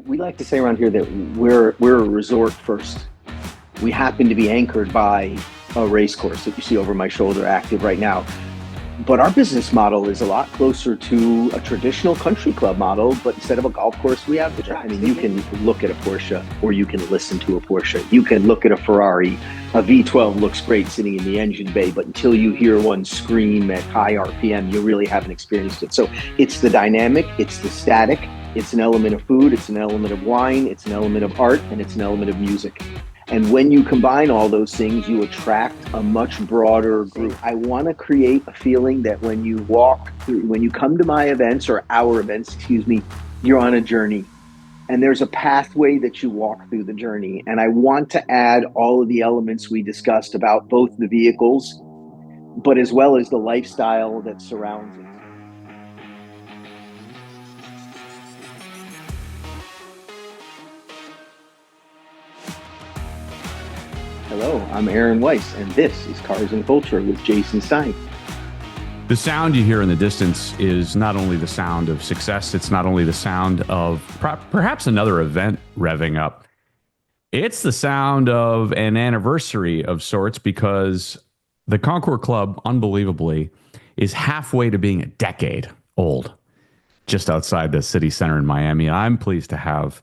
We like to say around here that we're a resort first. We happen to be anchored by a race course that you see over my shoulder active right now. But our business model is a lot closer to a traditional country club model, but instead of a golf course, we have the track. I mean, you can look at a Porsche or you can listen to a Porsche. You can look at a Ferrari. A V12 looks great sitting in the engine bay, but until you hear one scream at high RPM, you really haven't experienced it. So it's the dynamic, it's the static, it's an element of food, it's an element of wine, it's an element of art, and it's an element of music. And when you combine all those things, you attract a much broader group. I want to create a feeling that when you walk through, when you come to my events or our events, excuse me, you're on a journey. And there's a pathway that you walk through the journey. And I want to add all of the elements we discussed about both the vehicles, but as well as the lifestyle that surrounds it. Hello, I'm Aaron Weiss, and this is Cars and Culture with Jason Stein. The sound you hear in the distance is not only the sound of success, it's not only the sound of perhaps another event revving up. It's the sound of an anniversary of sorts, because the Concours Club, unbelievably, is halfway to being a decade old, just outside the city center in Miami. I'm pleased to have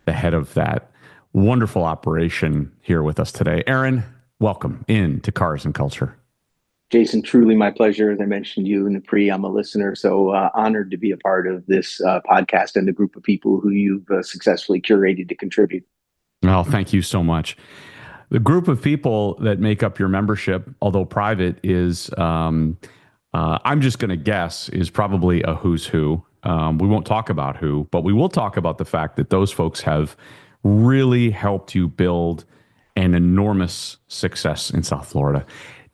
the head of that wonderful operation here with us today. Aaron, welcome into Cars and Culture. Jason, truly my pleasure. As I mentioned you in the I'm a listener, so honored to be a part of this podcast and the group of people who you've successfully curated to contribute. Well, thank you so much. The group of people that make up your membership, although private, is, I'm just going to guess, is probably a who's who. We won't talk about who, but we will talk about the fact that those folks have really helped you build an enormous success in South Florida.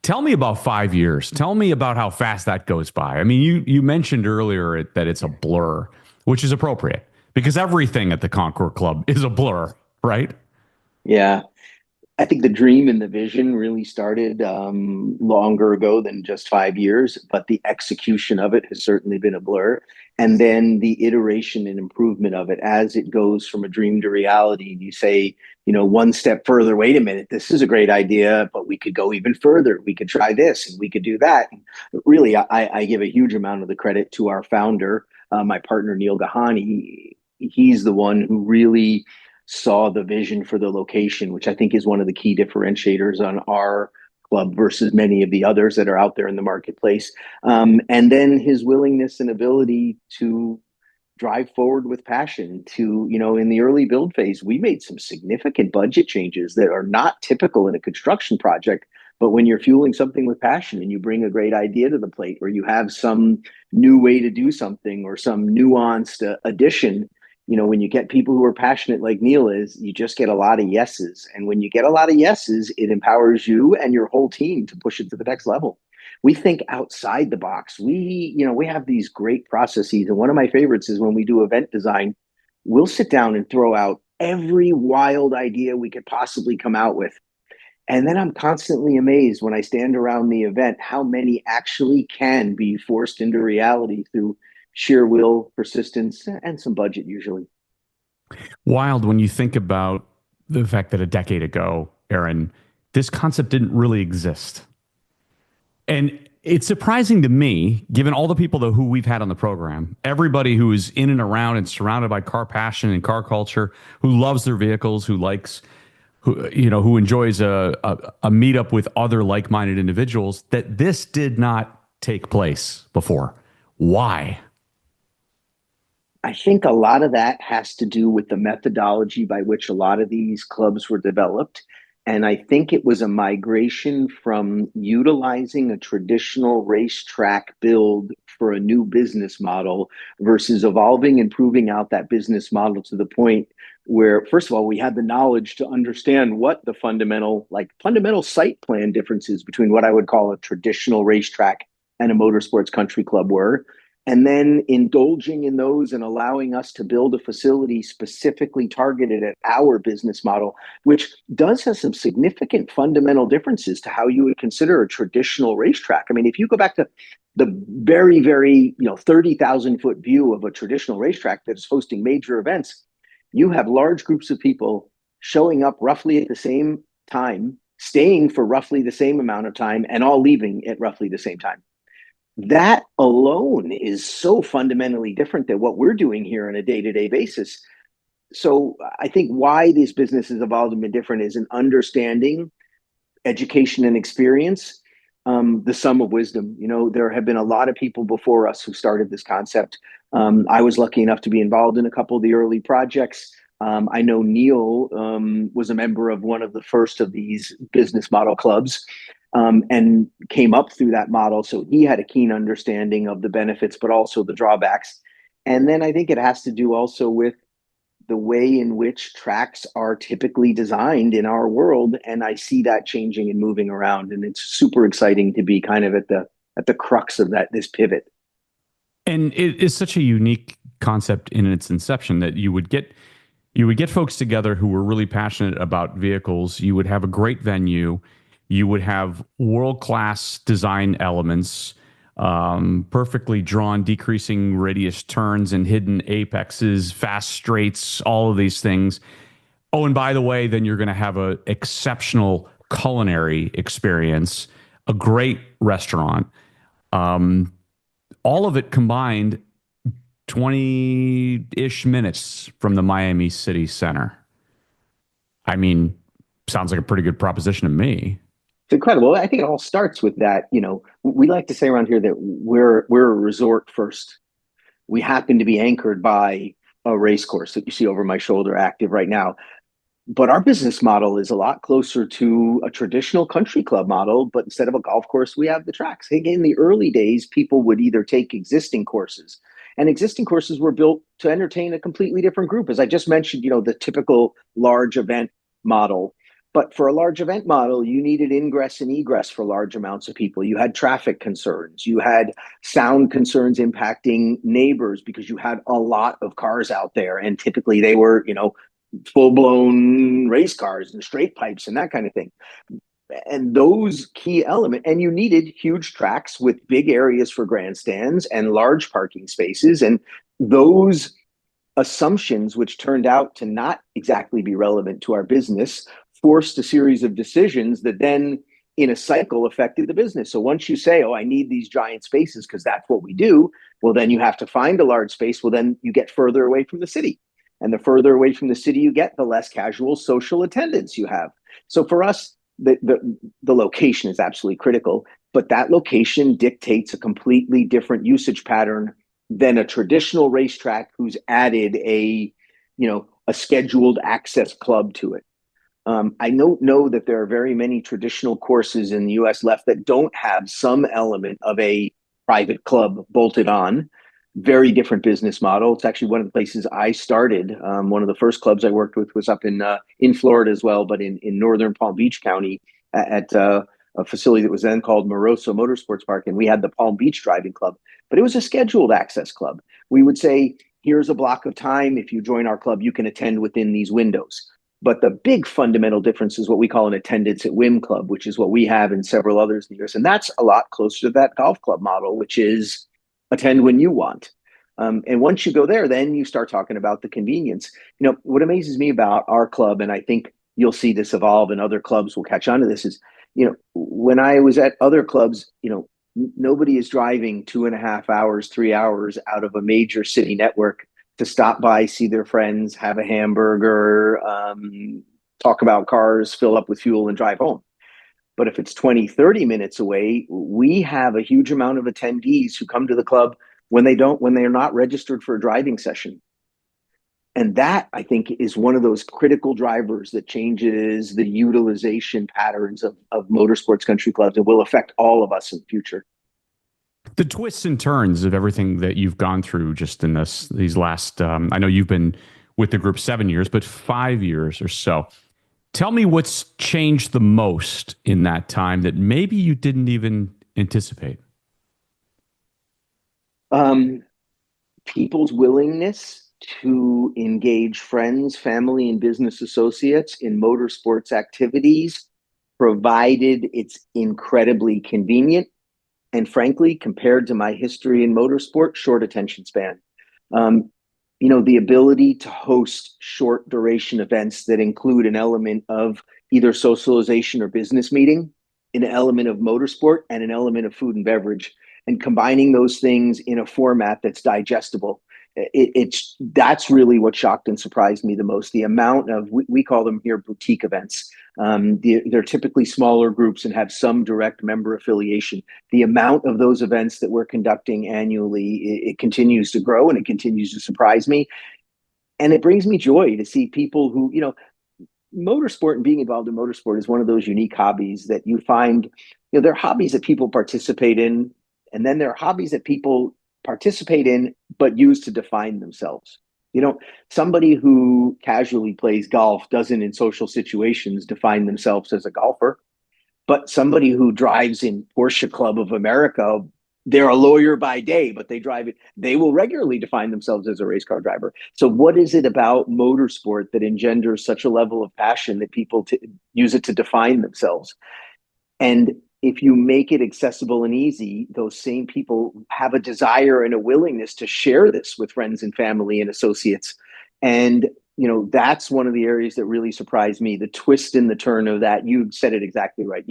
Tell me about 5 years. Tell me about how fast that goes by. I mean, you mentioned earlier that it's a blur, which is appropriate because everything at the Concours Club is a blur, right? Yeah. I think the dream and the vision really started longer ago than just 5 years, but the execution of it has certainly been a blur. And then the iteration and improvement of it as it goes from a dream to reality. You say, one step further, wait a minute, this is a great idea, but we could go even further. We could try this and we could do that. But really, I give a huge amount of the credit to our founder, my partner, Neil Gahani. He's the one who really saw the vision for the location, which I think is one of the key differentiators on our club versus many of the others that are out there in the marketplace. And then his willingness and ability to drive forward with passion to, in the early build phase, we made some significant budget changes that are not typical in a construction project. But when you're fueling something with passion and you bring a great idea to the plate, or you have some new way to do something or some nuanced addition, when you get people who are passionate like Neil is, you just get a lot of yeses. And when you get a lot of yeses, it empowers you and your whole team to push it to the next level. We think outside the box. We have these great processes. And one of my favorites is when we do event design, we'll sit down and throw out every wild idea we could possibly come out with. And then I'm constantly amazed when I stand around the event, how many actually can be forced into reality through sheer will, persistence, and some budget usually. Wild when you think about the fact that a decade ago, Aaron, this concept didn't really exist. And it's surprising to me, given all the people who we've had on the program, everybody who is in and around and surrounded by car passion and car culture, who loves their vehicles, who enjoys a meetup with other like-minded individuals, that this did not take place before. Why? I think a lot of that has to do with the methodology by which a lot of these clubs were developed. And I think it was a migration from utilizing a traditional racetrack build for a new business model versus evolving and proving out that business model to the point where, first of all, we had the knowledge to understand what the fundamental site plan differences between what I would call a traditional racetrack and a motorsports country club were. And then indulging in those and allowing us to build a facility specifically targeted at our business model, which does have some significant fundamental differences to how you would consider a traditional racetrack. I mean, if you go back to the very, very, 30,000 foot view of a traditional racetrack that is hosting major events, you have large groups of people showing up roughly at the same time, staying for roughly the same amount of time, and all leaving at roughly the same time. That alone is so fundamentally different than what we're doing here on a day-to-day basis. So I think why these businesses evolved and been different is an understanding, education, and experience, the sum of wisdom. There have been a lot of people before us who started this concept. I was lucky enough to be involved in a couple of the early projects. I know Neil was a member of one of the first of these business model clubs, and came up through that model. So he had a keen understanding of the benefits, but also the drawbacks. And then I think it has to do also with the way in which tracks are typically designed in our world. And I see that changing and moving around. And it's super exciting to be kind of at the crux of this pivot. And it is such a unique concept in its inception that you would get folks together who were really passionate about vehicles. You would have a great venue. You would have world-class design elements, perfectly drawn, decreasing radius turns and hidden apexes, fast straights, all of these things. Oh, and by the way, then you're going to have an exceptional culinary experience, a great restaurant. Um, all of it combined 20-ish minutes from the Miami city center. I mean, sounds like a pretty good proposition to me. It's incredible. I think it all starts with that. We like to say around here that we're a resort first. We happen to be anchored by a race course that you see over my shoulder active right now. But our business model is a lot closer to a traditional country club model, but instead of a golf course, we have the tracks. Hey, in the early days, people would either take existing courses, and existing courses were built to entertain a completely different group. As I just mentioned, the typical large event model. But for a large event model, you needed ingress and egress for large amounts of people. You had traffic concerns. You had sound concerns impacting neighbors because you had a lot of cars out there. And typically they were, full blown race cars and straight pipes and that kind of thing. And those key elements, and you needed huge tracks with big areas for grandstands and large parking spaces. And those assumptions, which turned out to not exactly be relevant to our business, forced a series of decisions that then in a cycle affected the business. So once you say, oh, I need these giant spaces because that's what we do, well, then you have to find a large space. Well, then you get further away from the city. And the further away from the city you get, the less casual social attendance you have. So for us, the location is absolutely critical, but that location dictates a completely different usage pattern than a traditional racetrack who's added a scheduled access club to it. I don't know that there are very many traditional courses in the US left that don't have some element of a private club bolted on. Very different business model. It's actually one of the places I started. One of the first clubs I worked with was up in Florida as well, but in northern Palm Beach County at a facility that was then called Moroso Motorsports Park, and we had the Palm Beach Driving Club. But it was a scheduled access club. We would say, here's a block of time. If you join our club, you can attend within these windows. But the big fundamental difference is what we call an attendance at whim club, which is what we have in several others in the US. And that's a lot closer to that golf club model, which is attend when you want. And once you go there, then you start talking about the convenience. What amazes me about our club, and I think you'll see this evolve and other clubs will catch on to this, is, when I was at other clubs, nobody is driving 2.5 hours, 3 hours out of a major city network to stop by, see their friends, have a hamburger, talk about cars, fill up with fuel, and drive home. But if it's 20, 30 minutes away, we have a huge amount of attendees who come to the club when they're not registered for a driving session. And that, I think, is one of those critical drivers that changes the utilization patterns of motorsports country clubs and will affect all of us in the future. The twists and turns of everything that you've gone through just in these last, I know you've been with the group 7 years, but 5 years or so. Tell me what's changed the most in that time that maybe you didn't even anticipate. People's willingness to engage friends, family, and business associates in motorsports activities, provided it's incredibly convenient. And frankly, compared to my history in motorsport, short attention span. the ability to host short duration events that include an element of either socialization or business meeting, an element of motorsport, and an element of food and beverage, and combining those things in a format that's digestible. It's that's really what shocked and surprised me the most. The amount of we call them here boutique events. They're typically smaller groups and have some direct member affiliation. The amount of those events that we're conducting annually, it continues to grow and it continues to surprise me. And it brings me joy to see people who, motorsport and being involved in motorsport is one of those unique hobbies that you find, there are hobbies that people participate in, and then there are hobbies that people participate in but use to define themselves. Somebody who casually plays golf doesn't in social situations define themselves as a golfer, but somebody who drives in Porsche Club of America, they're a lawyer by day, but they drive it. They will regularly define themselves as a race car driver. So, what is it about motorsport that engenders such a level of passion that people use it to define themselves? And if you make it accessible and easy, those same people have a desire and a willingness to share this with friends and family and associates. And that's one of the areas that really surprised me. The twist and the turn of that, you said it exactly right.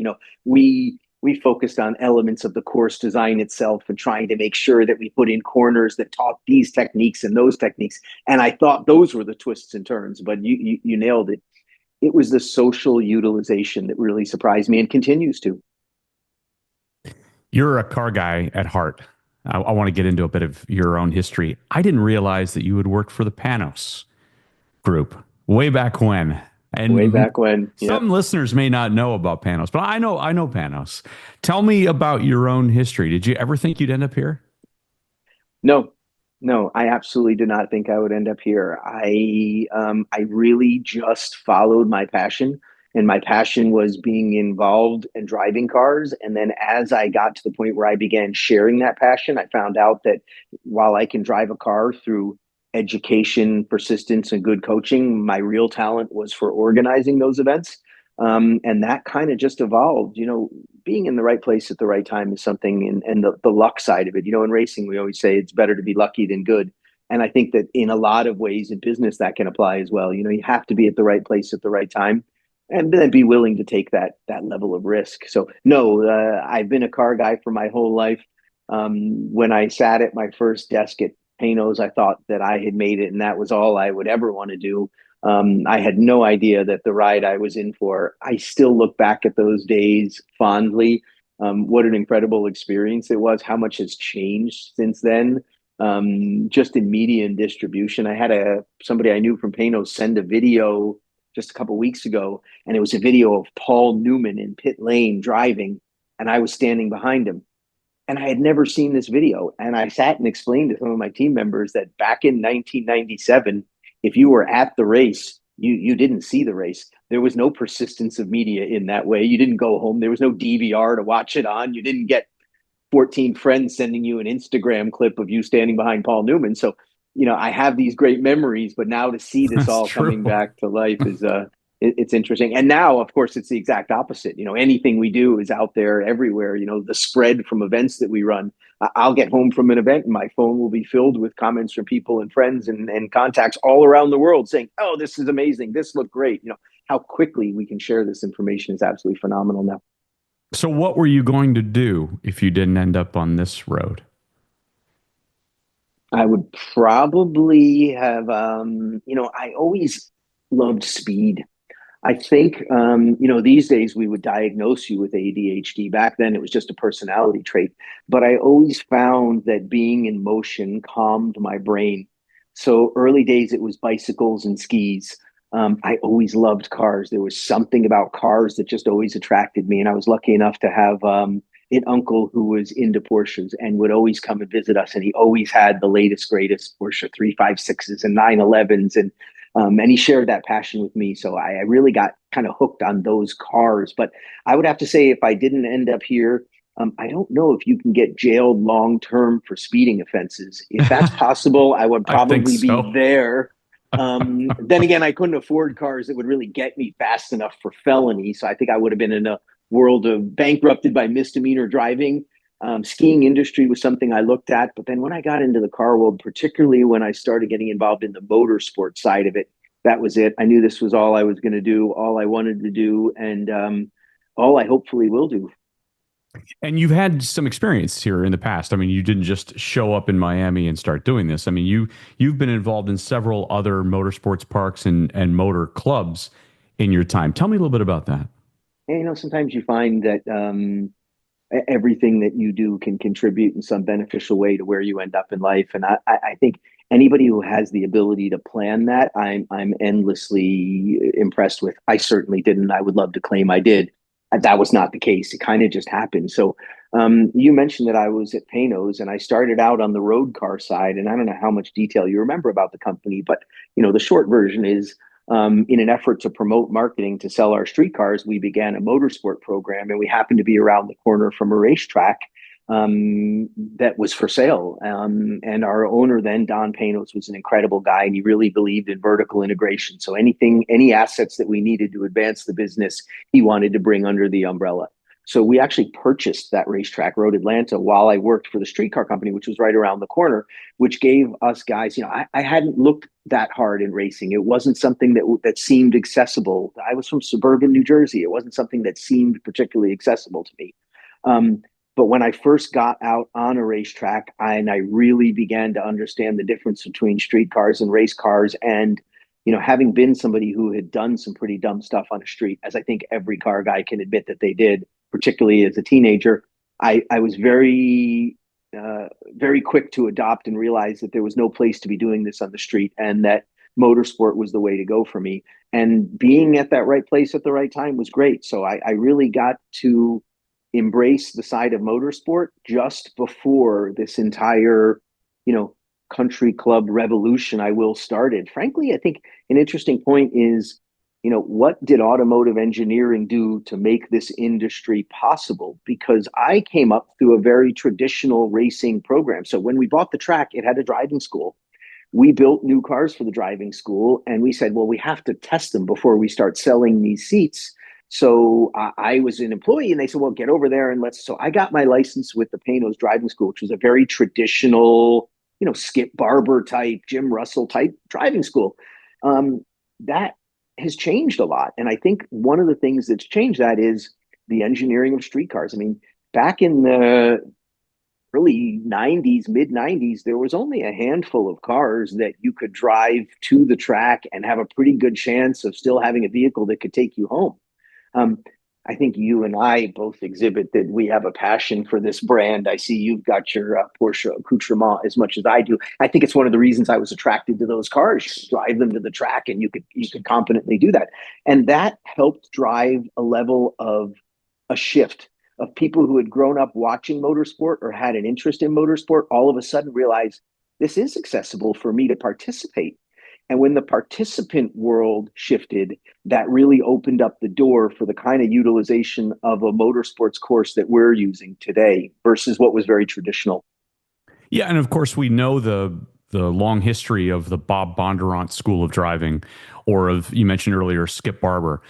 We focused on elements of the course design itself and trying to make sure that we put in corners that taught these techniques and those techniques. And I thought those were the twists and turns, but you nailed it. It was the social utilization that really surprised me and continues to. You're a car guy at heart. I want to get into a bit of your own history. I didn't realize that you had worked for the Panos group way back when. Way And back when. Yeah. some listeners may not know about Panos, but I know Panos. Tell me about your own history. Did you ever think you'd end up here? No, no, I absolutely did not think I would end up here. I really just followed my passion, and my passion was being involved and driving cars. And then as I got to the point where I began sharing that passion, I found out that while I can drive a car through education, persistence, and good coaching, my real talent was for organizing those events. And that kind of just evolved. Being in the right place at the right time is something, and the luck side of it. In racing, we always say it's better to be lucky than good. And I think that in a lot of ways in business, that can apply as well. You have to be at the right place at the right time and then be willing to take that level of risk. So, no, I've been a car guy for my whole life. When I sat at my first desk at Panos, I thought that I had made it and that was all I would ever want to do. I had no idea that the ride I was in for. I still look back at those days fondly. What an incredible experience it was. How much has changed since then. Just in media and distribution. I had somebody I knew from Panos send a video just a couple of weeks ago, and it was a video of Paul Newman in pit lane driving, and I was standing behind him. And I had never seen this video. And I sat and explained to some of my team members that back in 1997, if you were at the race, you didn't see the race. There was no persistence of media in that way. You didn't go home. There was no DVR to watch it on. You didn't get 14 friends sending you an Instagram clip of you standing behind Paul Newman. So, I have these great memories, but now to see this That's all coming true. back to life is it's interesting. And now, of course, it's the exact opposite. Anything we do is out there everywhere. The spread from events that we run. I'll get home from an event and my phone will be filled with comments from people and friends and contacts all around the world saying, "Oh, this is amazing. This looked great." How quickly we can share this information is absolutely phenomenal now. So, what were you going to do if you didn't end up on this road? I would probably have, I always loved speed. I think, these days we would diagnose you with ADHD. Back then it was just a personality trait. But I always found that being in motion calmed my brain. So early days it was bicycles and skis. I always loved cars. There was something about cars that just always attracted me. And I was lucky enough to have an uncle who was into Porsches and would always come and visit us. And he always had the latest, greatest Porsche 356s and 911s. And he shared that passion with me. So I really got kind of hooked on those cars. But I would have to say, if I didn't end up here, I don't know if you can get jailed long term for speeding offenses. If that's possible, I would I think probably be so. there. Then again, I couldn't afford cars that would really get me fast enough for felony. So I think I would have been in a world of bankrupted by misdemeanor driving. Skiing industry was something I looked at, but then when I got into the car world, particularly when I started getting involved in the motorsport side of it, that was it. I knew this was all I was going to do, all I wanted to do, and all I hopefully will do. And you've had some experience here in the past. I mean, you didn't just show up in Miami and start doing this. I mean, you've been involved in several other motorsports parks and motor clubs in your time. Tell me a little bit about that. And, sometimes you find that everything that you do can contribute in some beneficial way to where you end up in life. And I think anybody who has the ability to plan that, I'm endlessly impressed with. I certainly didn't. I would love to claim I did. That was not the case. It kind of just happened. So you mentioned that I was at Panos and I started out on the road car side. And I don't know how much detail you remember about the company, but the short version is in an effort to promote marketing to sell our street cars, we began a motorsport program, and we happened to be around the corner from a racetrack that was for sale. And our owner then, Don Panos, was an incredible guy, and he really believed in vertical integration. So any assets that we needed to advance the business, he wanted to bring under the umbrella. So we actually purchased that racetrack, Road Atlanta, while I worked for the streetcar company, which was right around the corner, which gave us guys, I hadn't looked that hard in racing. It wasn't something that seemed accessible. I was from suburban New Jersey. It wasn't something that seemed particularly accessible to me. But when I first got out on a racetrack and I really began to understand the difference between street cars and race cars, and having been somebody who had done some pretty dumb stuff on a street, as I think every car guy can admit that they did, particularly as a teenager, I was very quick to adopt and realize that there was no place to be doing this on the street, and that motorsport was the way to go for me. And being at that right place at the right time was great. So I really got to embrace the side of motorsport just before this entire, country club revolution, I will, started. Frankly, I think an interesting point is, what did automotive engineering do to make this industry possible? Because I came up through a very traditional racing program. So when we bought the track, it had a driving school. We built new cars for the driving school, and we said, well, we have to test them before we start selling these seats. So I was an employee, and they said, well, get over there and let's. So I got my license with the Panos driving school, which was a very traditional, Skip Barber type, Jim Russell type driving school. That has changed a lot. And I think one of the things that's changed that is the engineering of streetcars. I mean, back in the early 90s, mid 90s, there was only a handful of cars that you could drive to the track and have a pretty good chance of still having a vehicle that could take you home. Um, I think you and I both exhibit that we have a passion for this brand. I see you've got your Porsche accoutrement as much as I do. I think it's one of the reasons I was attracted to those cars. You could drive them to the track, and you could confidently do that, and that helped drive a level of a shift of people who had grown up watching motorsport or had an interest in motorsport. All of a sudden, realized this is accessible for me to participate. And when the participant world shifted, that really opened up the door for the kind of utilization of a motorsports course that we're using today versus what was very traditional. Yeah, and of course we know the long history of the Bob Bondurant School of Driving, or of, you mentioned earlier, Skip Barber.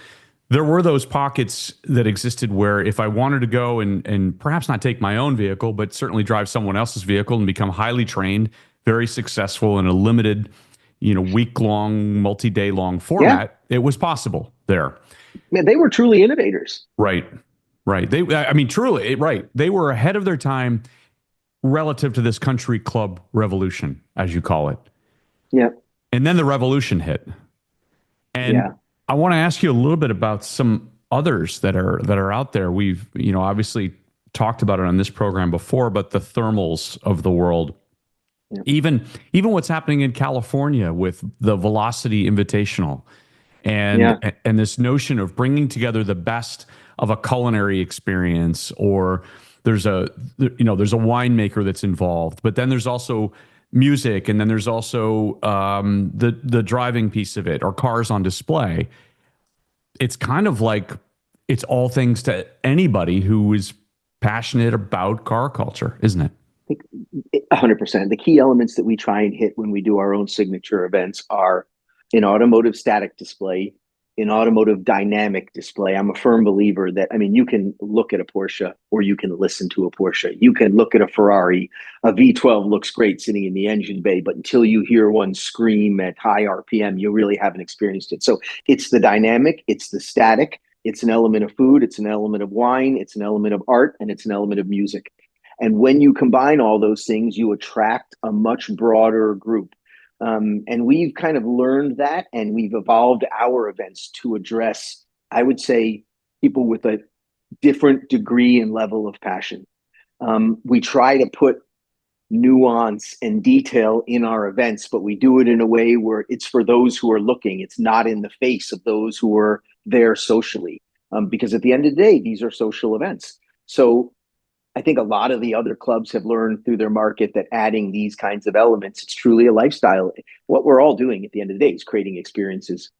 There were those pockets that existed where if I wanted to go and perhaps not take my own vehicle, but certainly drive someone else's vehicle and become highly trained, very successful in a limited, week long, multi-day long Yeah, format, it was possible there. man, they were truly innovators. Right. Right. I mean, truly, right. They were ahead of their time relative to this country club revolution, as you call it. Yeah, And then the revolution hit. And yeah, I want to ask you a little bit about some others that are out there. We've, obviously talked about it on this program before, but the thermals of the world, yeah, even what's happening in California with the Velocity Invitational, yeah, and this notion of bringing together the best of a culinary experience, or there's a winemaker that's involved, but then there's also music, and then there's also the driving piece of it, or cars on display. It's kind of like it's all things to anybody who is passionate about car culture, isn't it? 100%. The key elements that we try and hit when we do our own signature events are an automotive static display, in automotive dynamic display. I'm a firm believer that, I mean, you can look at a Porsche or you can listen to a Porsche. You can look at a Ferrari. A V12 looks great sitting in the engine bay, but until you hear one scream at high RPM, you really haven't experienced it. So it's the dynamic, it's the static, it's an element of food, it's an element of wine, it's an element of art, and it's an element of music. And when you combine all those things, you attract a much broader group. And we've kind of learned that, and we've evolved our events to address, I would say, people with a different degree and level of passion. We try to put nuance and detail in our events, but we do it in a way where it's for those who are looking. It's not in the face of those who are there socially, because at the end of the day, these are social events. So I think a lot of the other clubs have learned through their market that adding these kinds of elements, it's truly a lifestyle. What we're all doing at the end of the day is creating experiences.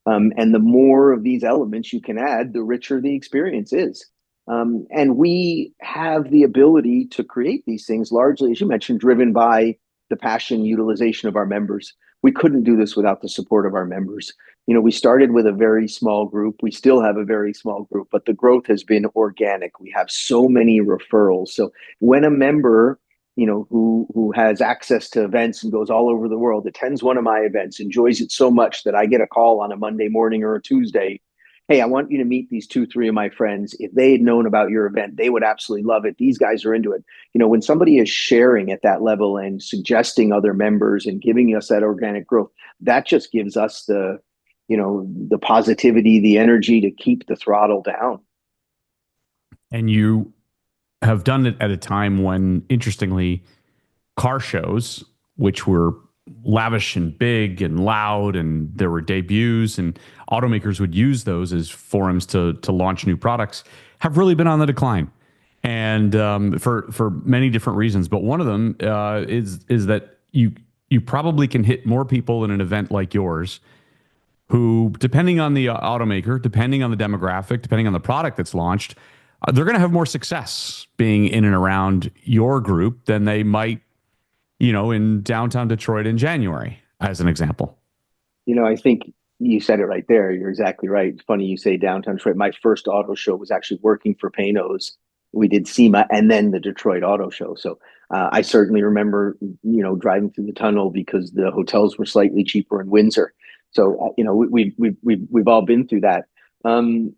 And the more of these elements you can add, the richer the experience is. And we have the ability to create these things largely, as you mentioned, driven by the passion utilization of our members. We couldn't do this without the support of our members. You know, we started with a very small group. We still have a very small group, but the growth has been organic. We have so many referrals. So when a member, you know, who has access to events and goes all over the world, attends one of my events, enjoys it so much that I get a call on a Monday morning or a Tuesday, hey, I want you to meet these 2, 3 of my friends. If they had known about your event, they would absolutely love it. These guys are into it. You know, when somebody is sharing at that level and suggesting other members and giving us that organic growth, that just gives us the, you know, the positivity, the energy to keep the throttle down. And you have done it at a time when, interestingly, car shows, which were lavish and big and loud, and there were debuts, and automakers would use those as forums to launch new products, have really been on the decline, and for many different reasons. But one of them is that you probably can hit more people in an event like yours, who, depending on the automaker, depending on the demographic, depending on the product that's launched, they're going to have more success being in and around your group than they might, you know, in downtown Detroit in January, as an example. You know, I think you said it right there. You're exactly right. It's funny you say downtown Detroit. My first auto show was actually working for Pano's. We did SEMA and then the Detroit Auto Show. So I certainly remember, you know, driving through the tunnel because the hotels were slightly cheaper in Windsor. So you know, we've all been through that. Um,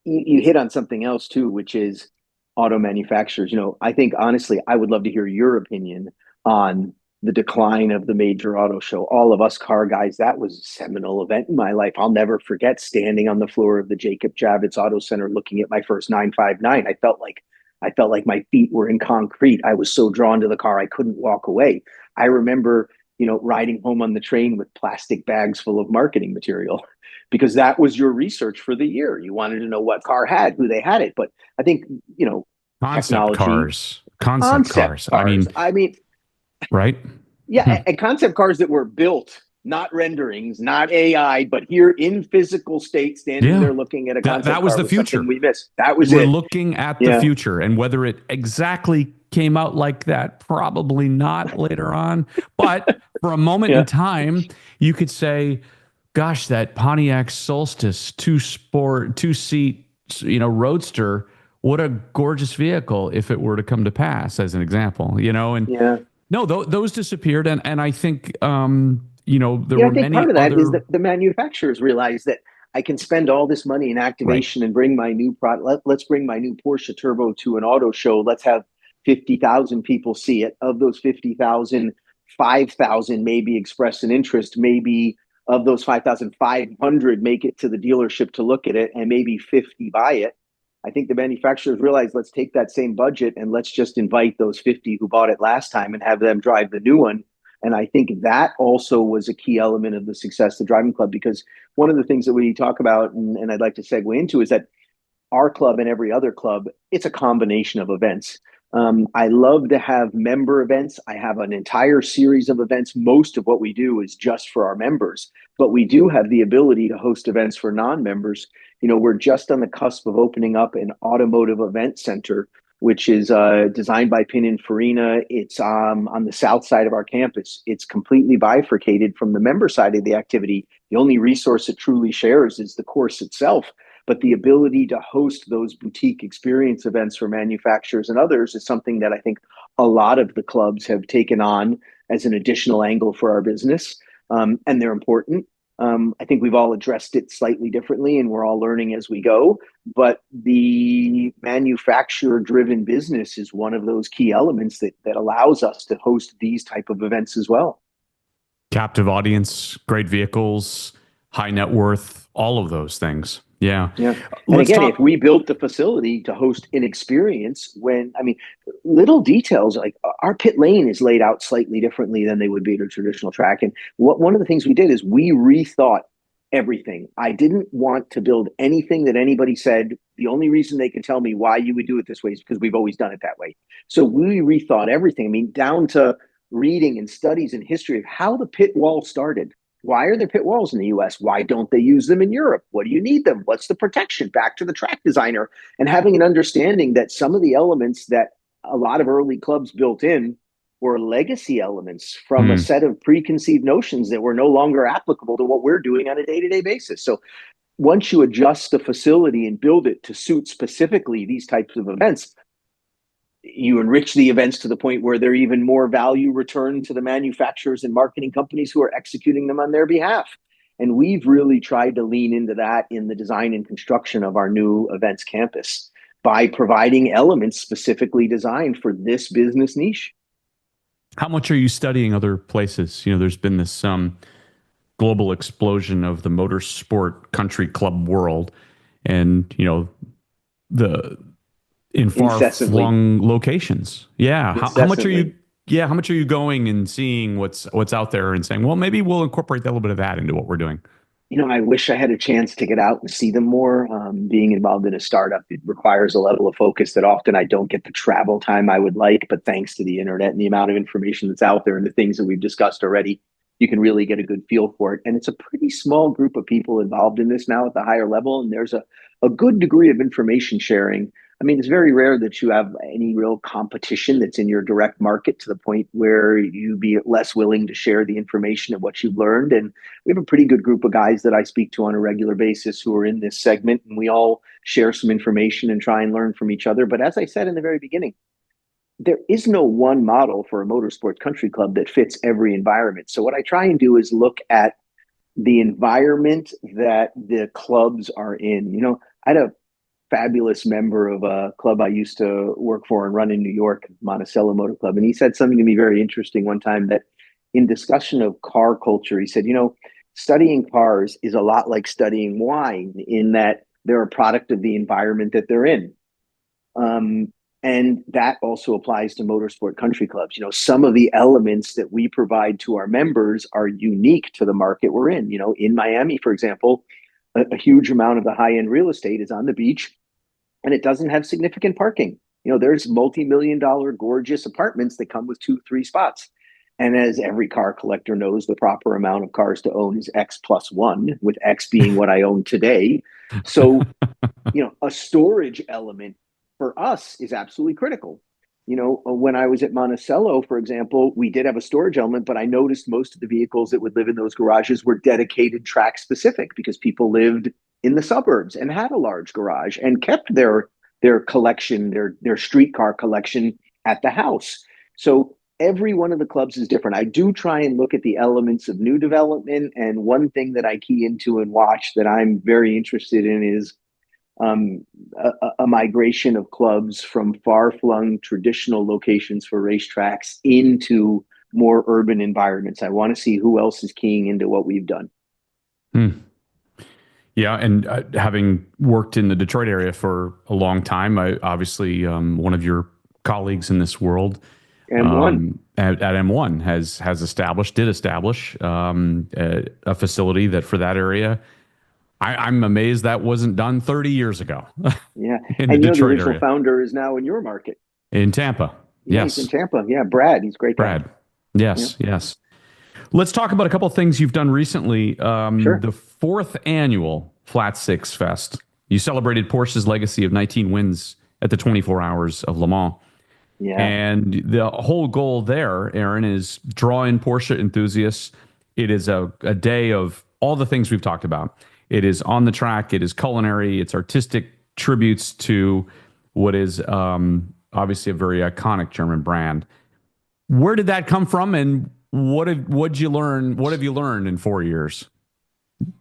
you hit on something else too, which is auto manufacturers. You know, I think honestly, I would love to hear your opinion on the decline of the major auto show. All of us car guys, that was a seminal event in my life. I'll never forget standing on the floor of the Jacob Javits Auto Center looking at my first 959. I felt like my feet were in concrete. I was so drawn to the car, I couldn't walk away. I remember, you know, riding home on the train with plastic bags full of marketing material because that was your research for the year. You wanted to know what car had, who they had it. But I think, you know, Concept technology, cars, concept concept cars. cars. I mean, Right? yeah, and concept cars that were built, not renderings, not AI, but here in physical state, standing Yeah. there looking at a That concept was car the was something future. we missed. That was You were it. looking at the Yeah. future, and whether it exactly came out like that, probably not later on. But for a moment in Yeah. time, you could say, gosh, that Pontiac Solstice two seat, you know, roadster, what a gorgeous vehicle if it were to come to pass, as an example, you know. And Yeah. no, those disappeared. And I think, you know, there Yeah, I were think many part of that is other, that the manufacturers realize that I can spend all this money in right. activation and bring my new product. Let's bring my new Porsche Turbo to an auto show. Let's have 50,000 people see it. Of those 50,000, 5,000 maybe express an interest. Maybe of those 5,000, 500 make it to the dealership to look at it, and maybe 50 buy it. I think the manufacturers realize, let's take that same budget and let's just invite those 50 who bought it last time and have them drive the new one. And I think that also was a key element of the success of the driving club, because one of the things that we talk about, and I'd like to segue into, is that our club and every other club, it's a combination of events. I love to have member events. I have an entire series of events. Most of what we do is just for our members, but we do have the ability to host events for non-members. You know, we're just on the cusp of opening up an automotive event center, which is designed by Pininfarina. It's on the south side of our campus. It's completely bifurcated from the member side of the activity. The only resource it truly shares is the course itself. But the ability to host those boutique experience events for manufacturers and others is something that I think a lot of the clubs have taken on as an additional angle for our business. And they're important. I think we've all addressed it slightly differently and we're all learning as we go. But the manufacturer driven business is one of those key elements that allows us to host these type of events as well. Captive audience, great vehicles, high net worth, all of those things. Yeah. Yeah. And Let's again, if talk. we built the facility to host an experience when, I mean, little details like our pit lane is laid out slightly differently than they would be at a traditional track. And one of the things we did is we rethought everything. I didn't want to build anything that anybody said. The only reason they could tell me why you would do it this way is because we've always done it that way. So we rethought everything. I mean, down to reading and studies and history of how the pit wall started. Why are there pit walls in the US? Why don't they use them in Europe? What do you need them? What's the protection? Back to the track designer and having an understanding that some of the elements that a lot of early clubs built in were legacy elements from a Hmm. set of preconceived notions that were no longer applicable to what we're doing on a day-to-day basis. So once you adjust the facility and build it to suit specifically these types of events, you enrich the events to the point where they're even more value returned to the manufacturers and marketing companies who are executing them on their behalf. And we've really tried to lean into that in the design and construction of our new events campus by providing elements specifically designed for this business niche. How much are you studying other places? There's been this global explosion of the motorsport country club world, and the in far Incessantly. flung locations. Yeah. How much are you? Incessantly. Yeah. How much are you going and seeing what's out there and saying, well, maybe we'll incorporate a little bit of that into what we're doing. I wish I had a chance to get out and see them more. Being involved in a startup, it requires a level of focus that often I don't get the travel time I would like. But thanks to the internet and the amount of information that's out there and the things that we've discussed already, you can really get a good feel for it. And it's a pretty small group of people involved in this now at the higher level. And there's a good degree of information sharing. I mean, it's very rare that you have any real competition that's in your direct market to the point where you be less willing to share the information of what you've learned. And we have a pretty good group of guys that I speak to on a regular basis who are in this segment, and we all share some information and try and learn from each other. But as I said in the very beginning, there is no one model for a motorsports country club that fits every environment. So what I try and do is look at the environment that the clubs are in. I had a fabulous member of a club I used to work for and run in New York, Monticello Motor Club. And he said something to me very interesting one time that in discussion of car culture, he said, studying cars is a lot like studying wine in that they're a product of the environment that they're in. And that also applies to motorsport country clubs. Some of the elements that we provide to our members are unique to the market we're in. In Miami, for example, a huge amount of the high end real estate is on the beach and it doesn't have significant parking. There's multi-million-dollar gorgeous apartments that come with 2, 3 spots. And as every car collector knows, the proper amount of cars to own is X plus one, with X being what I own today. So, a storage element for us is absolutely critical. When I was at Monticello, for example, we did have a storage element, but I noticed most of the vehicles that would live in those garages were dedicated track specific because people lived in the suburbs and had a large garage and kept their collection, their streetcar collection at the house. So every one of the clubs is different. I do try and look at the elements of new development. And one thing that I key into and watch that I'm very interested in is a migration of clubs from far-flung traditional locations for racetracks into more urban environments. I want to see who else is keying into what we've done. Hmm. Yeah, and having worked in the Detroit area for a long time, I obviously one of your colleagues in this world M1. at M1 did establish a facility that for that area. I'm amazed that wasn't done 30 years ago Yeah. in the And the Detroit original area. founder is now in your market. In Tampa. Yeah, he's in Yes. Tampa. Yeah, Brad. He's a great guy. Brad. Yeah, Yes. Yes. Let's talk about a couple of things you've done recently. sure. The fourth annual Flat Six Fest. You celebrated Porsche's legacy of 19 wins at the 24 Hours of Le Mans. Yeah. And the whole goal there, Aaron, is draw in Porsche enthusiasts. It is a day of all the things we've talked about. It is on the track, it is culinary, it's artistic tributes to what is obviously a very iconic German brand. Where did that come from, and what'd you learn? What have you learned in 4 years?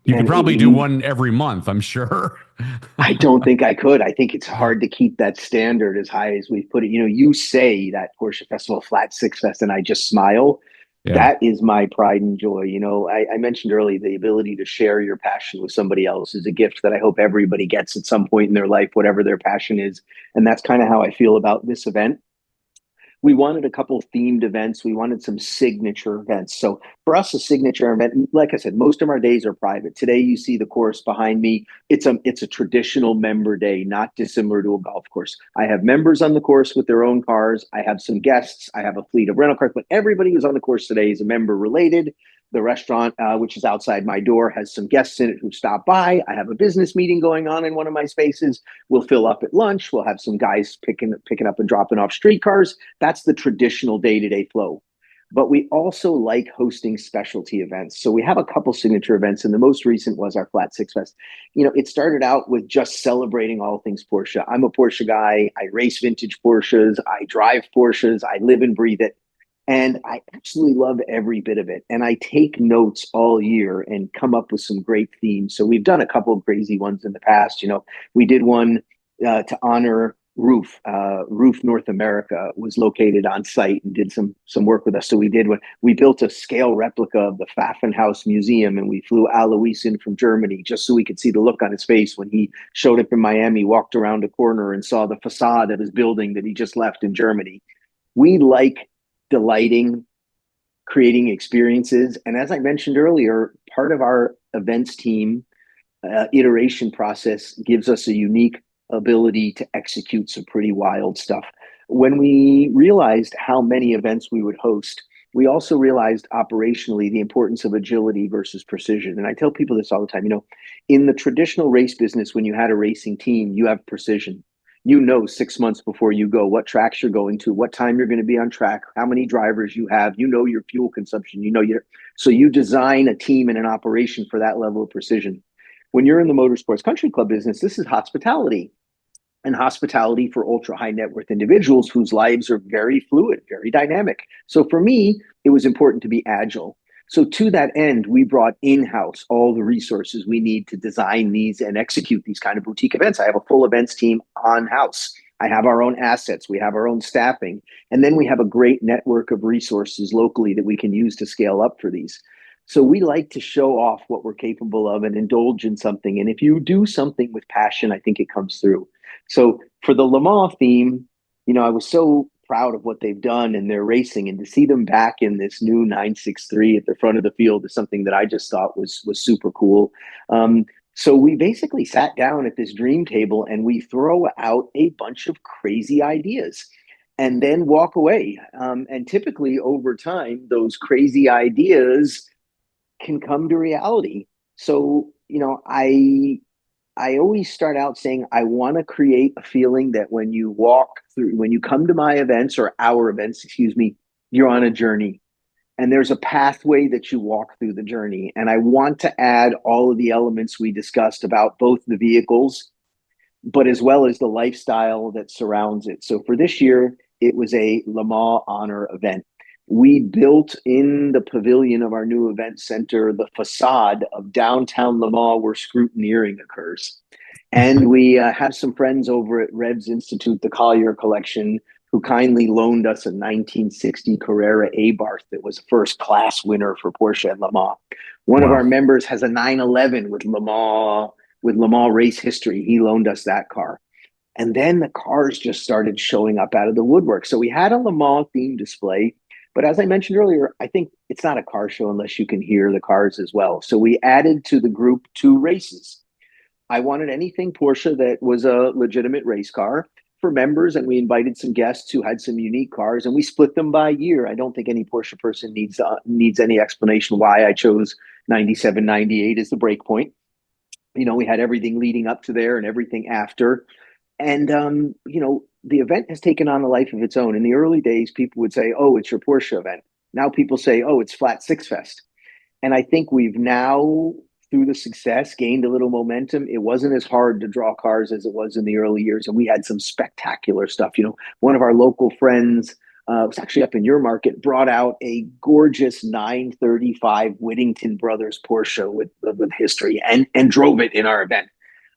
You could And probably do one every month, I'm sure. I don't think I could. I think it's hard to keep that standard as high as we've put it. You know, you say that Porsche Festival Flat Six Fest, and I just smile. Yeah. That is my pride and joy. You know, I mentioned earlier the ability to share your passion with somebody else is a gift that I hope everybody gets at some point in their life, whatever their passion is. And that's kind of how I feel about this event. We wanted a couple themed events. We wanted some signature events. So for us, a signature event, like I said, most of our days are private. Today, you see the course behind me. It's a traditional member day, not dissimilar to a golf course. I have members on the course with their own cars. I have some guests. I have a fleet of rental cars, but everybody who's on the course today is a member related. The restaurant, which is outside my door, has some guests in it who stop by. I have a business meeting going on in one of my spaces. We'll fill up at lunch. We'll have some guys picking up and dropping off streetcars. That's the traditional day-to-day flow. But we also like hosting specialty events. So we have a couple signature events, and the most recent was our Flat Six Fest. You know, it started out with just celebrating all things Porsche. I'm a Porsche guy. I race vintage Porsches. I drive Porsches. I live and breathe it. And I absolutely love every bit of it. And I take notes all year and come up with some great themes. So we've done a couple of crazy ones in the past. You know, we did one to honor Roof. Roof North America was located on site and did some work with us. So we built a scale replica of the Pfaffenhaus Museum, and we flew Alois in from Germany just so we could see the look on his face when he showed up in Miami, walked around a corner and saw the facade of his building that he just left in Germany. We like delighting, creating experiences. And as I mentioned earlier, part of our events team iteration process gives us a unique ability to execute some pretty wild stuff. When we realized how many events we would host, we also realized operationally the importance of agility versus precision. And I tell people this all the time, you know, in the traditional race business, when you had a racing team, you have precision. You know, 6 months before you go what tracks you're going to, what time you're going to be on track, how many drivers you have, you know, your fuel consumption, you know, so you design a team and an operation for that level of precision. When you're in the motorsports country club business, this is hospitality, and hospitality for ultra high net worth individuals whose lives are very fluid, very dynamic. So for me, it was important to be agile. So to that end, we brought in-house all the resources we need to design these and execute these kind of boutique events. I have a full events team on house. I have our own assets. We have our own staffing. And then we have a great network of resources locally that we can use to scale up for these. So we like to show off what we're capable of and indulge in something. And if you do something with passion, I think it comes through. So for the Le Mans theme, you know, I was so proud of what they've done in their racing, and to see them back in this new 963 at the front of the field is something that I just thought was super cool. So we basically sat down at this dream table and we throw out a bunch of crazy ideas and then walk away. And typically over time, those crazy ideas can come to reality. So, you know, I always start out saying I want to create a feeling that when you walk through, when you come to my events or our events, excuse me, you're on a journey and there's a pathway that you walk through the journey. And I want to add all of the elements we discussed about both the vehicles, but as well as the lifestyle that surrounds it. So for this year, it was a Le Mans Honor event. We built in the pavilion of our new event center the facade of downtown Le Mans where scrutineering occurs. And we have some friends over at Revs Institute, the Collier Collection, who kindly loaned us a 1960 Carrera Abarth that was a first class winner for Porsche at Le Mans. One of Wow. our members has a 911 with Le Mans race history. He loaned us that car. And then the cars just started showing up out of the woodwork. So we had a Le Mans theme display. But as I mentioned earlier, I think it's not a car show unless you can hear the cars as well. So we added to the group 2 races. I wanted anything Porsche that was a legitimate race car for members, and we invited some guests who had some unique cars, and we split them by year. I don't think any Porsche person needs any explanation why I chose 97, 98 as the break point. You know, we had everything leading up to there and everything after. And, you know, the event has taken on a life of its own. In the early days, people would say, oh, it's your Porsche event. Now people say, oh, it's Flat Six Fest. And I think we've now through the success, gained a little momentum. It wasn't as hard to draw cars as it was in the early years. And we had some spectacular stuff. One of our local friends, was actually up in your market, brought out a gorgeous 935 Whittington Brothers Porsche with history and drove it in our event.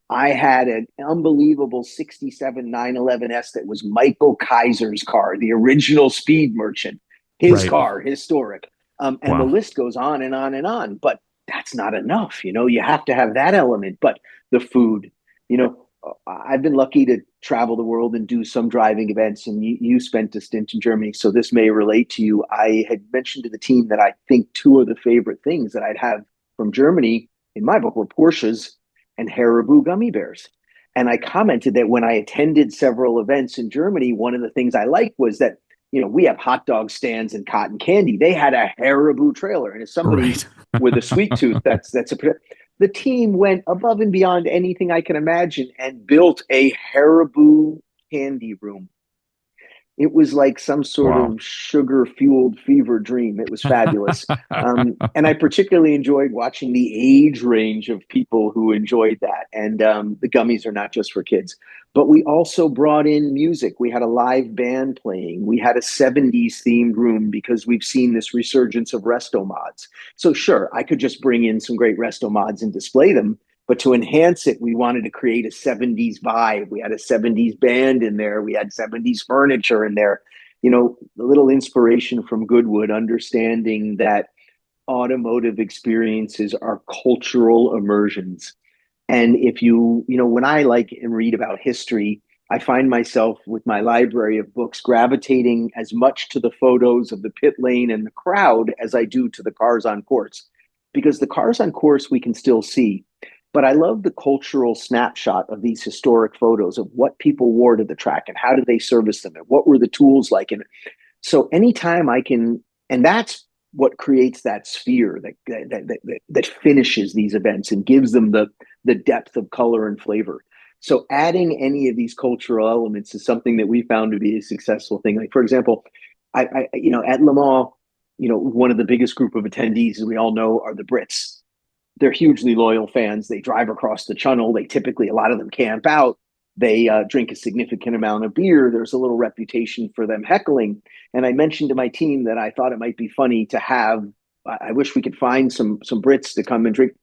I had an unbelievable 67 911S that was Michael Kaiser's car, the original speed merchant, his Right. car, historic. And the Wow. list goes on and on and on. But that's not enough. You have to have that element. But the food, I've been lucky to travel the world and do some driving events. And you spent a stint in Germany. So this may relate to you. I had mentioned to the team that I think two of the favorite things that I'd have from Germany in my book were Porsches and Haribo gummy bears. And I commented that when I attended several events in Germany, one of the things I liked was that, we have hot dog stands and cotton candy. They had a Haribo trailer. And as somebody Right. with a sweet tooth, the team went above and beyond anything I can imagine and built a Haribo candy room. It was like some sort Wow. of sugar fueled fever dream. It was fabulous. And I particularly enjoyed watching the age range of people who enjoyed that. And the gummies are not just for kids, but we also brought in music. We had a live band playing. We had a 70s themed room because we've seen this resurgence of resto mods. So, sure, I could just bring in some great resto mods and display them. But to enhance it, we wanted to create a 70s vibe. We had a 70s band in there. We had 70s furniture in there. A little inspiration from Goodwood, understanding that automotive experiences are cultural immersions. And if when I like and read about history, I find myself with my library of books gravitating as much to the photos of the pit lane and the crowd as I do to the cars on course. Because the cars on course we can still see. But I love the cultural snapshot of these historic photos of what people wore to the track and how did they service them and what were the tools like. And so anytime I can, and that's what creates that sphere that finishes these events and gives them the depth of color and flavor. So adding any of these cultural elements is something that we found to be a successful thing. Like for example, at Le Mans, one of the biggest group of attendees, as we all know, are the Brits. They're hugely loyal fans. They drive across the channel. They typically, a lot of them camp out. They drink a significant amount of beer. There's a little reputation for them heckling. And I mentioned to my team that I thought it might be funny to have. I wish we could find some Brits to come and drink.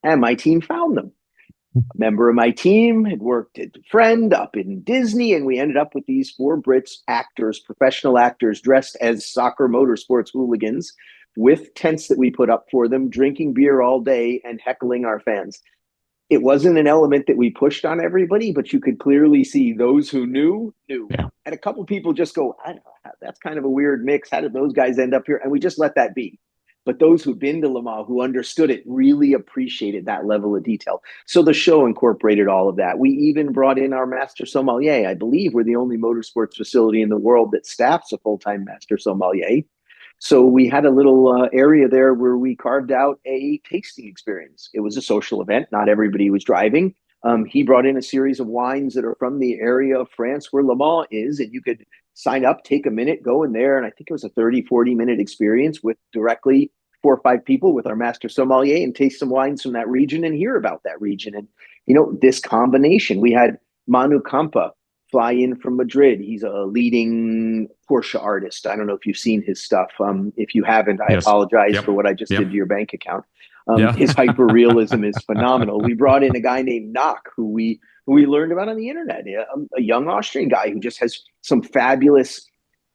And my team found them. A member of my team had worked at a friend up in Disney, and we ended up with these four Brits actors, professional actors, dressed as soccer motorsports hooligans with tents that we put up for them, drinking beer all day and heckling our fans. It wasn't an element that we pushed on everybody, but you could clearly see those who knew. Yeah. And a couple people just go, I don't know, that's kind of a weird mix. How did those guys end up here? And we just let that be. But those who've been to Le Mans, who understood it, really appreciated that level of detail. So the show incorporated all of that. We even brought in our master sommelier. I believe we're the only motorsports facility in the world that staffs a full-time master sommelier. So we had a little area there where we carved out a tasting experience. It was a social event. Not everybody was driving. He brought in a series of wines that are from the area of France where Le Mans is, and you could sign up, take a minute, go in there. And I think it was a 30-40 minute experience with directly 4 or 5 people with our master sommelier and taste some wines from that region and hear about that region. And, this combination, we had Manu Campa fly in from Madrid. He's a leading Porsche artist. I don't know if you've seen his stuff. If you haven't, I Yes. apologize for Yep. what I just did Yep. to your bank account. Yeah. His hyper realism is phenomenal. We brought in a guy named Knock, who we learned about on the internet, a young Austrian guy who just has some fabulous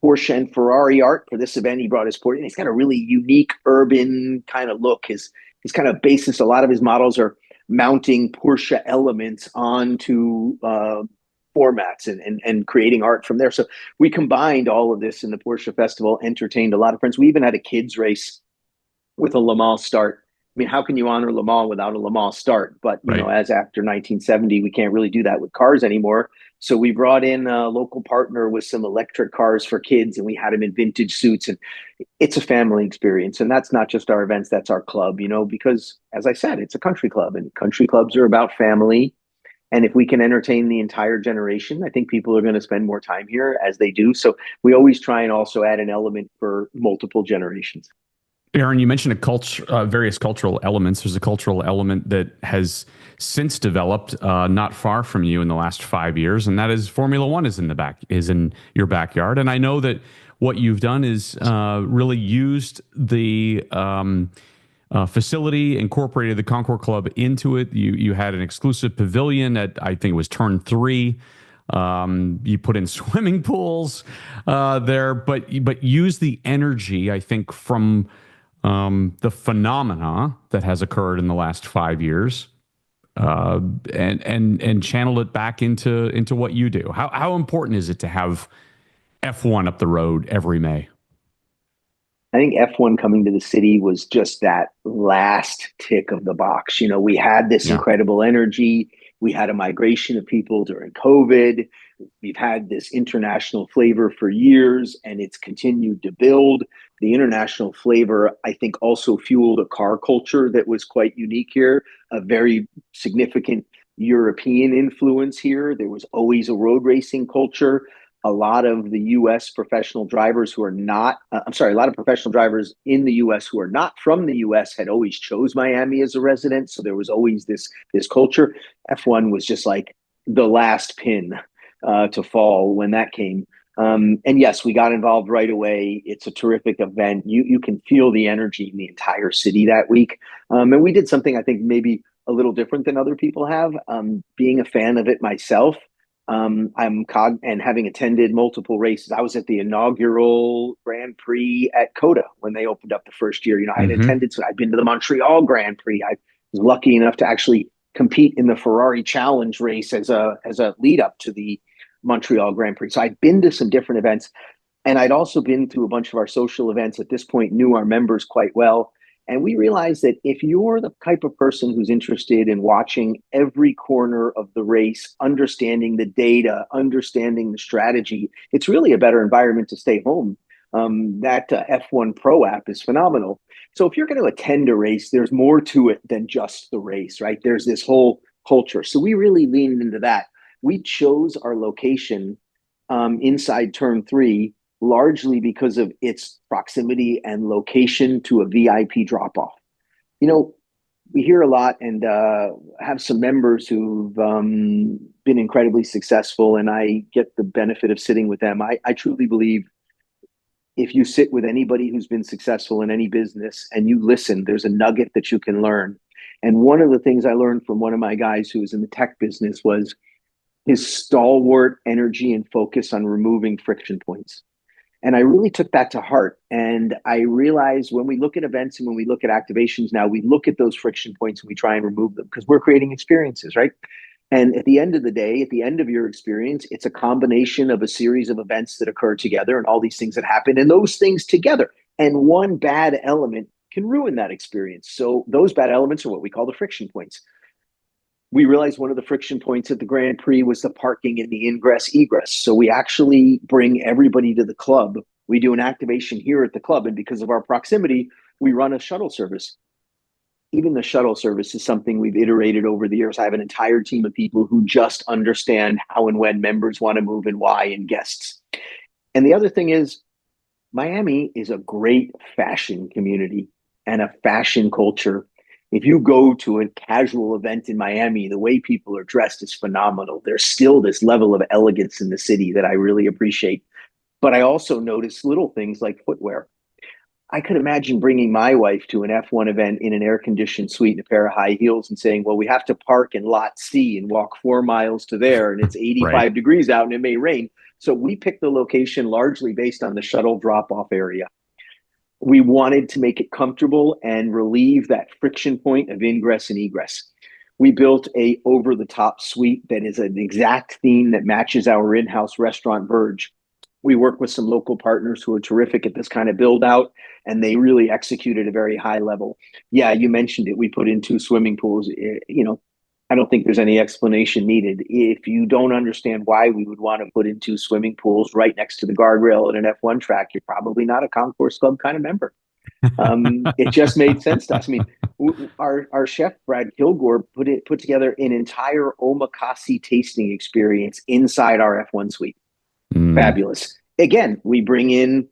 Porsche and Ferrari art for this event. He brought his Porsche, and he's got a really unique urban kind of look. His kind of basis, a lot of his models are mounting Porsche elements onto formats and creating art from there. So we combined all of this in the Porsche Festival, entertained a lot of friends. We even had a kids race with a Le Mans start. I mean, how can you honor Le Mans without a Le Mans start? But, Right. as after 1970, we can't really do that with cars anymore. So we brought in a local partner with some electric cars for kids, and we had them in vintage suits. And it's a family experience. And that's not just our events, that's our club, because as I said, it's a country club, and country clubs are about family. And if we can entertain the entire generation, I think people are going to spend more time here as they do. So we always try and also add an element for multiple generations. Aaron, you mentioned various cultural elements. There's a cultural element that has since developed not far from you in the last 5 years, and that is Formula One is in your backyard. And I know that what you've done is really used the facility, incorporated the Concours Club into it. You had an exclusive pavilion at, I think it was turn three. You put in swimming pools there, but use the energy, I think, from the phenomena that has occurred in the last 5 years, uh, and channel it back into what you do. How important is it to have F1 up the road every May? I think F1 coming to the city was just that last tick of the box. You know, we had this Yeah. incredible energy. We had a migration of people during COVID. We've had this international flavor for years, and it's continued to build. The international flavor, I think, also fueled a car culture that was quite unique here, a very significant European influence here. There was always a road racing culture. A lot of the US professional drivers who are not, I'm sorry, a lot of professional drivers in the US who are not from the US had always chose Miami as a resident. So there was always this culture. F1 was just like the last pin to fall when that came. And yes, we got involved right away. It's a terrific event. You can feel the energy in the entire city that week. And we did something I think maybe a little different than other people have. Being a fan of it myself, and having attended multiple races. I was at the inaugural Grand Prix at Coda when they opened up the first year. You know, I had Mm-hmm. attended, so I'd been to the Montreal Grand Prix. I was lucky enough to actually compete in the Ferrari Challenge race as a lead up to the Montreal Grand Prix. So I'd been to some different events, and I'd also been to a bunch of our social events. At this point, knew our members quite well. And we realized that if you're the type of person who's interested in watching every corner of the race, understanding the data, understanding the strategy, it's really a better environment to stay home. That F1 Pro app is phenomenal. So if you're going to attend a race, there's more to it than just the race, right? There's this whole culture. So we really leaned into that. We chose our location inside turn three largely because of its proximity and location to a VIP drop off. You know, we hear a lot and have some members who've been incredibly successful, and I get the benefit of sitting with them. I truly believe if you sit with anybody who's been successful in any business and you listen, there's a nugget that you can learn. And one of the things I learned from one of my guys who was in the tech business was his stalwart energy and focus on removing friction points. And I really took that to heart. And I realized when we look at events and when we look at activations now, we look at those friction points and we try and remove them because we're creating experiences, right? And at the end of the day, at the end of your experience, it's a combination of a series of events that occur together and all these things that happen and those things together. And one bad element can ruin that experience. So those bad elements are what we call the friction points. We realized one of the friction points at the Grand Prix was the parking and the ingress egress. So we actually bring everybody to the club. We do an activation here at the club, and because of our proximity, we run a shuttle service. Even the shuttle service is something we've iterated over the years. I have an entire team of people who just understand how and when members want to move and why, and guests. And the other thing is, Miami is a great fashion community and a fashion culture. If you go to a casual event in Miami, the way people are dressed is phenomenal. There's still this level of elegance in the city that I really appreciate. But I also notice little things like footwear. I could imagine bringing my wife to an F1 event in an air conditioned suite and a pair of high heels and saying, well, we have to park in lot C and walk 4 miles to there, and it's Right. 85 degrees out and it may rain. So we picked the location largely based on the shuttle drop off area. We wanted to make it comfortable and relieve that friction point of ingress and egress. We built a over the top suite that is an exact theme that matches our in-house restaurant Verge. We work with some local partners who are terrific at this kind of build out, and they really execute at a very high level. Yeah, you mentioned it. We put in two swimming pools. You know, I don't think there's any explanation needed. If you don't understand why we would want to put in two swimming pools right next to the guardrail at an F1 track, you're probably not a Concourse Club kind of member. It just made sense to us. I mean, our chef Brad Kilgore put together an entire omakase tasting experience inside our F1 suite. Mm. Fabulous. Again, we bring in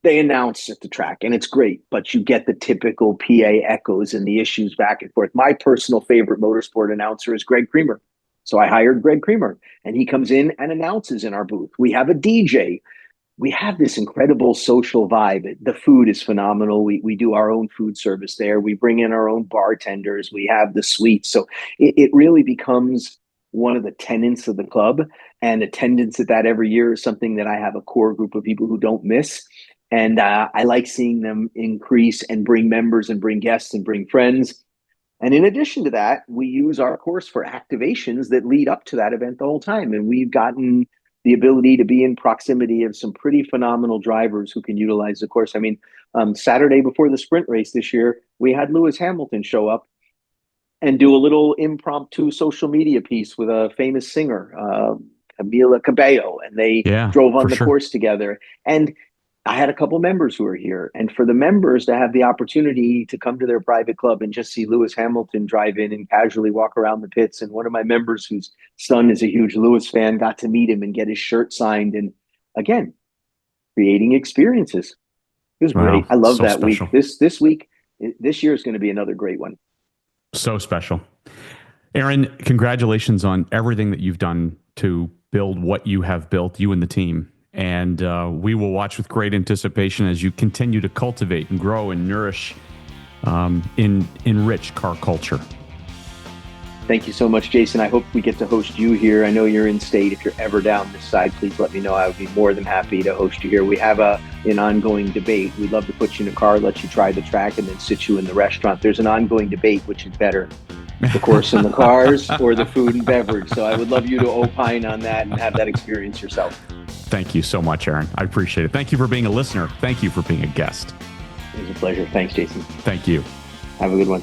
They announce at the track, and it's great, but you get the typical PA echoes and the issues back and forth. My personal favorite motorsport announcer is Greg Creamer. So I hired Greg Creamer, and he comes in and announces in our booth. We have a DJ. We have this incredible social vibe. The food is phenomenal. We do our own food service there. We bring in our own bartenders. We have the suites. So it really becomes one of the tenets of the club. And attendance at that every year is something that I have a core group of people who don't miss. And I like seeing them increase and bring members and bring guests and bring friends. And in addition to that, we use our course for activations that lead up to that event the whole time. And we've gotten the ability to be in proximity of some pretty phenomenal drivers who can utilize the course. I mean, Saturday before the sprint race this year, we had Lewis Hamilton show up and do a little impromptu social media piece with a famous singer, Camila Cabello, and they Yeah, drove for on the sure. course together. And I had a couple members who were here, and for the members to have the opportunity to come to their private club and just see Lewis Hamilton drive in and casually walk around the pits. And one of my members, whose son is a huge Lewis fan, got to meet him and get his shirt signed. And again, creating experiences. It was Wow, great. I love so that week. special. This week, this year is going to be another great one. So special. Aaron, congratulations on everything that you've done to build what you have built, you and the team. And we will watch with great anticipation as you continue to cultivate and grow and nourish, enrich car culture. Thank you so much, Jason. I hope we get to host you here. I know you're in state. If you're ever down this side, please let me know. I would be more than happy to host you here. We have an ongoing debate. We'd love to put you in a car, let you try the track, and then sit you in the restaurant. There's an ongoing debate, which is better, the course and the cars or the food and beverage. So I would love you to opine on that and have that experience yourself. Thank you so much, Aaron. I appreciate it. Thank you for being a listener. Thank you for being a guest. It was a pleasure. Thanks, Jason. Thank you. Have a good one.